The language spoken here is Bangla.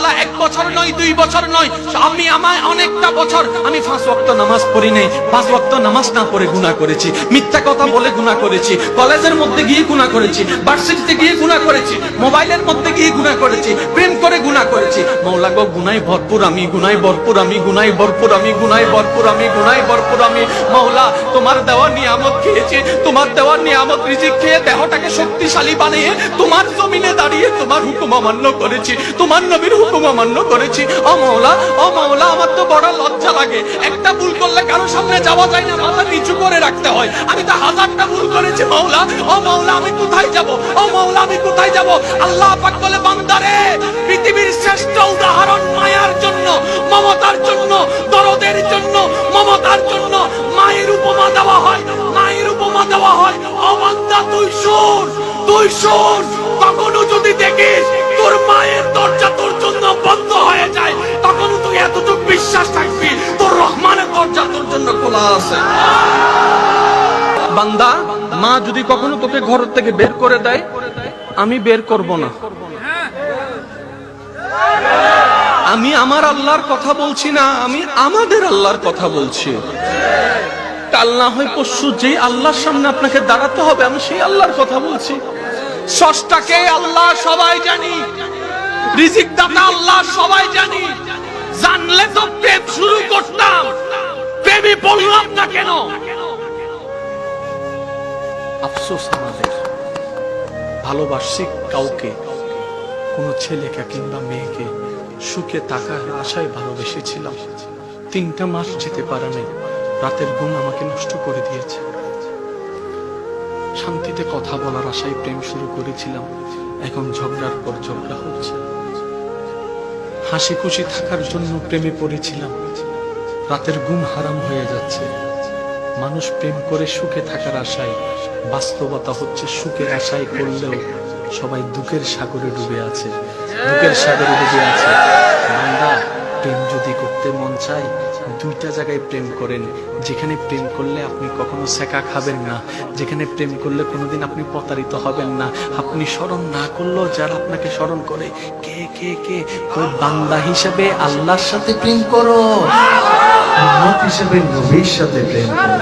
মাওলা 1 বছর নয় 2 বছর নয়, আমার অনেকটা বছর আমি 5 ওয়াক্ত নামাজ পড়ি নাই, 5 ওয়াক্ত নামাজ না পড়ে গুনাহ করেছি, মিথ্যা কথা বলে গুনাহ করেছি, কলেজের মধ্যে গিয়ে গুনাহ করেছি, ভার্সিটিতে গিয়ে গুনাহ করেছি, মোবাইলের মধ্যে গিয়ে গুনাহ করেছি, প্রেম করে গুনাহ করেছি। মাওলা গো গুনাহে ভরপুর আমি, গুনাহে ভরপুর আমি, গুনাহে ভরপুর আমি, গুনাহে ভরপুর আমি, গুনাহে ভরপুর আমি। মাওলা তোমার দেওয়া নিয়ামত খেয়েছি, তোমার দেওয়া নিয়ামত রিজিক খেয়ে দেহটাকে শক্তিশালী বানিয়ে তোমার জমিনে দাঁড়িয়ে তোমার হুকুম অমান্য করেছি, তোমার নবীর হুকুম অমান্য করেছি। ও মাওলা, ও মাওলা, আমার তো বড় লজ্জা লাগে, একটা ভুল করলে কারো সামনে যাওয়া যায় না, মাথা নিচু করে রাখতে হয়। আমি তো 1000টা ভুল করেছি মাওলা। ও মাওলা আমি কোথায় যাব, ও মাওলা আমি কোথায় যাব? আল্লাহ পাক বলে বান্দারে, পৃথিবীর শ্রেষ্ঠ উদাহরণ মায়ার জন্য, মমতার জন্য, দরদের জন্য, মমতার জন্য মায়ের উপমা দেওয়া হয়, মায়ের উপমা দেওয়া হয়। ও বান্দা তুই শোন, তুই শোন, কখনো যদি দেখিস তোর মায়ের দরজা তোর জন্য বন্ধ হয়ে যায়, তখন তুই এতটুকু বিশ্বাস থাকবি তোর রহমানের দরজা তোর জন্য খোলা আছে। বান্দা, মা যদি কখনো তোকে ঘর থেকে বের করে দেয়, আমি বের করব না। আমি আমার আল্লাহর কথা বলছি না, আমি আমাদের আল্লাহর কথা বলছি। কাল না হয় পরশু যেই আল্লাহর সামনে আপনাকে দাঁড়াতে হবে, আমি সেই আল্লাহর কথা বলছি। স্রষ্টাকে আল্লাহ সবাই জানি, রিজিক দাতা আল্লাহ সবাই জানি, জানলে তো প্রেম শুরু করতাম, প্রেমে বললাম না কেন? আফসোস আমাদের, ভালোবাসি কাউকে, কোন ছেলেকে কিংবা মেয়েকে সুখে টাকার আশায় ভালোবেসেছিলাম, 3টা মাস যেতে পারে নাই, রাতের ঘুম আমাকে নষ্ট করে দিয়েছে। শান্তিতে কথা বলার আশায় প্রেম শুরু করেছিলাম, এখন ঝগড়ার পর ঝগড়া হচ্ছে। হাসি খুশি থাকার জন্য প্রেমে পড়েছিলাম, রাতের ঘুম হারাম হয়ে যাচ্ছে। মানুষ প্রেম করে সুখে থাকার আশায়, বাস্তবতা হচ্ছে সুখের আশায় করলেও সবাই দুঃখের সাগরে ডুবে আছে, দুঃখের সাগরে ডুবে আছে। বান্দা, প্রেম যদি করতে মন চায় 2টা জায়গায় প্রেম করেন, যেখানে প্রেম করলে আপনি কখনো সেকা খাবেন না, যেখানে প্রেম করলে কোনোদিন আপনি প্রতারিত হবেন না, আপনি স্মরণ না করলেও যারা আপনাকে স্মরণ করে, কে কে কে বান্দা হিসেবে আল্লাহর সাথে প্রেম করো, উম্মত হিসেবে নবীর সাথে প্রেম করো।